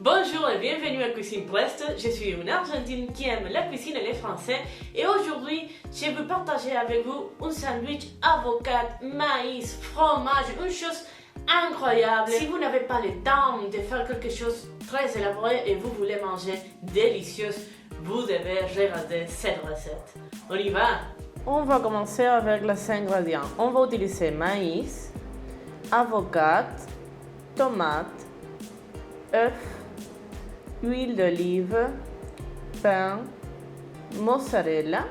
Bonjour et bienvenue à Cuisine Prest. Je suis une Argentine qui aime la cuisine et les Français et aujourd'hui je vais partager avec vous un sandwich avocat, maïs, fromage, une chose incroyable. Si vous n'avez pas le temps de faire quelque chose de très élaboré et vous voulez manger délicieux, vous devez regarder cette recette. On y va? On va commencer avec les ingrédients. On va utiliser maïs, avocat, tomate, œufs, huile d'olive, pain, mozzarella,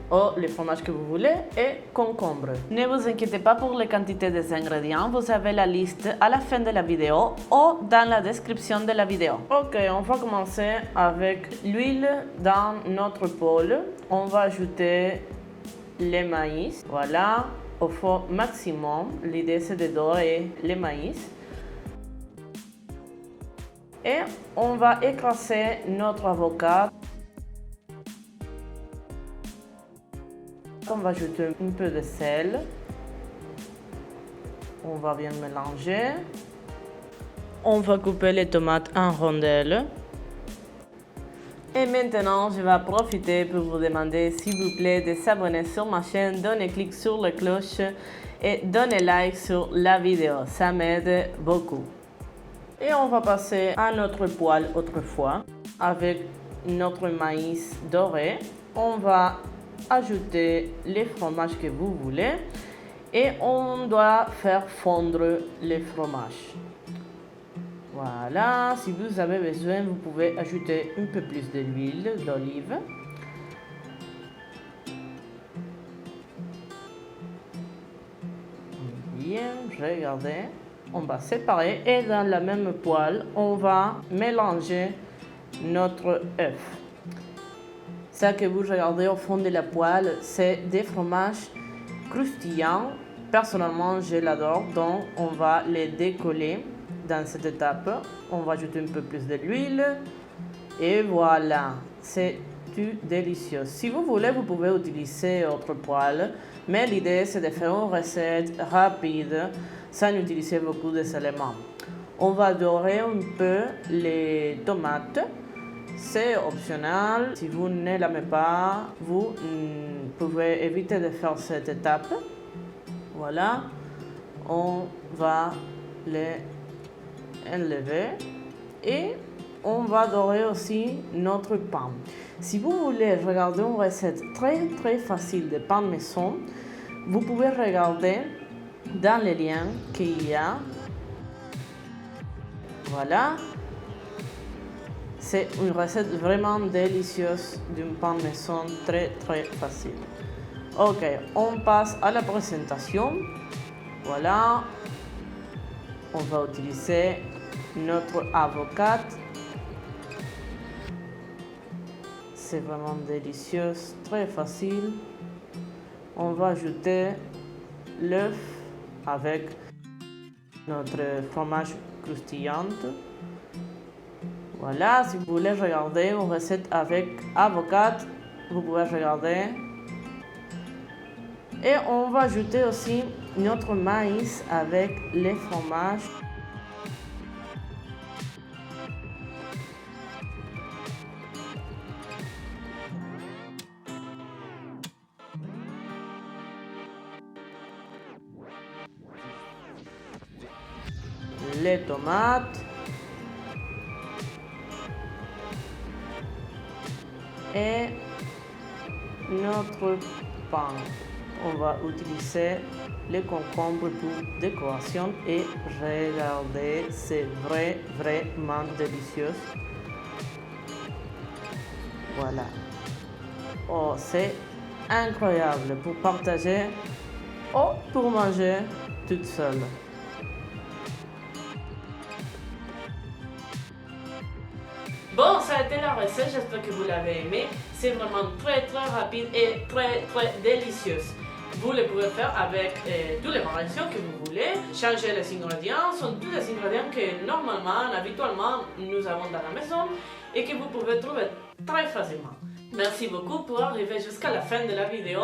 ou le fromage que vous voulez, et concombre. Ne vous inquiétez pas pour les quantités des ingrédients, vous avez la liste à la fin de la vidéo ou dans la description de la vidéo. Ok, on va commencer avec l'huile dans notre bol. On va ajouter le maïs, voilà, au feu maximum. L'idée c'est de dorer le maïs. Et on va écraser notre avocat. On va ajouter un peu de sel. On va bien mélanger. On va couper les tomates en rondelles. Et maintenant, je vais profiter pour vous demander, s'il vous plaît, de s'abonner sur ma chaîne, donnez clic sur la cloche et donnez like sur la vidéo. Ça m'aide beaucoup. Et on va passer à notre poêle autrefois avec notre maïs doré. On va ajouter les fromages que vous voulez et on doit faire fondre les fromages. Voilà, si vous avez besoin, vous pouvez ajouter un peu plus d'huile d'olive. Bien, regardez. On va séparer et dans la même poêle, on va mélanger notre œuf. Ça que vous regardez au fond de la poêle, c'est des fromages croustillants. Personnellement, je l'adore, donc on va les décoller dans cette étape. On va ajouter un peu plus d'huile et voilà, c'est tout délicieux. Si vous voulez, vous pouvez utiliser autre poêle, mais l'idée c'est de faire une recette rapide sans utiliser beaucoup d'éléments. On va dorer un peu les tomates. C'est optionnel. Si vous ne l'aimez pas, vous pouvez éviter de faire cette étape. Voilà. On va les enlever et on va dorer aussi notre pain. Si vous voulez regarder une recette très facile de pain maison, vous pouvez regarder dans les liens qu'il y a. Voilà. C'est une recette vraiment délicieuse d'un pain maison très facile. Ok, on passe à la présentation. Voilà. On va utiliser notre avocat. C'est vraiment délicieux, très facile. On va ajouter l'œuf avec notre fromage croustillant. Voilà, si vous voulez regarder une recette avec avocat, vous pouvez regarder. Et on va ajouter aussi notre maïs avec les fromages. Les tomates et notre pain. On va utiliser les concombres pour décoration et regardez, c'est vraiment délicieux. Voilà. Oh, c'est incroyable pour partager ou pour manger toute seule. Bon, ça a été la recette, j'espère que vous l'avez aimé. C'est vraiment très rapide et très délicieux. Vous le pouvez faire avec toutes les variations que vous voulez. Changer les ingrédients, sont tous les ingrédients que normalement, habituellement, nous avons dans la maison et que vous pouvez trouver très facilement. Merci beaucoup pour arriver jusqu'à la fin de la vidéo.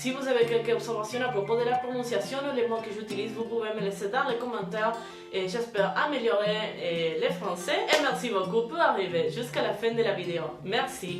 Si vous avez quelques observations à propos de la prononciation ou les mots que j'utilise, vous pouvez me laisser dans les commentaires et j'espère améliorer le français. Et merci beaucoup pour arriver jusqu'à la fin de la vidéo. Merci.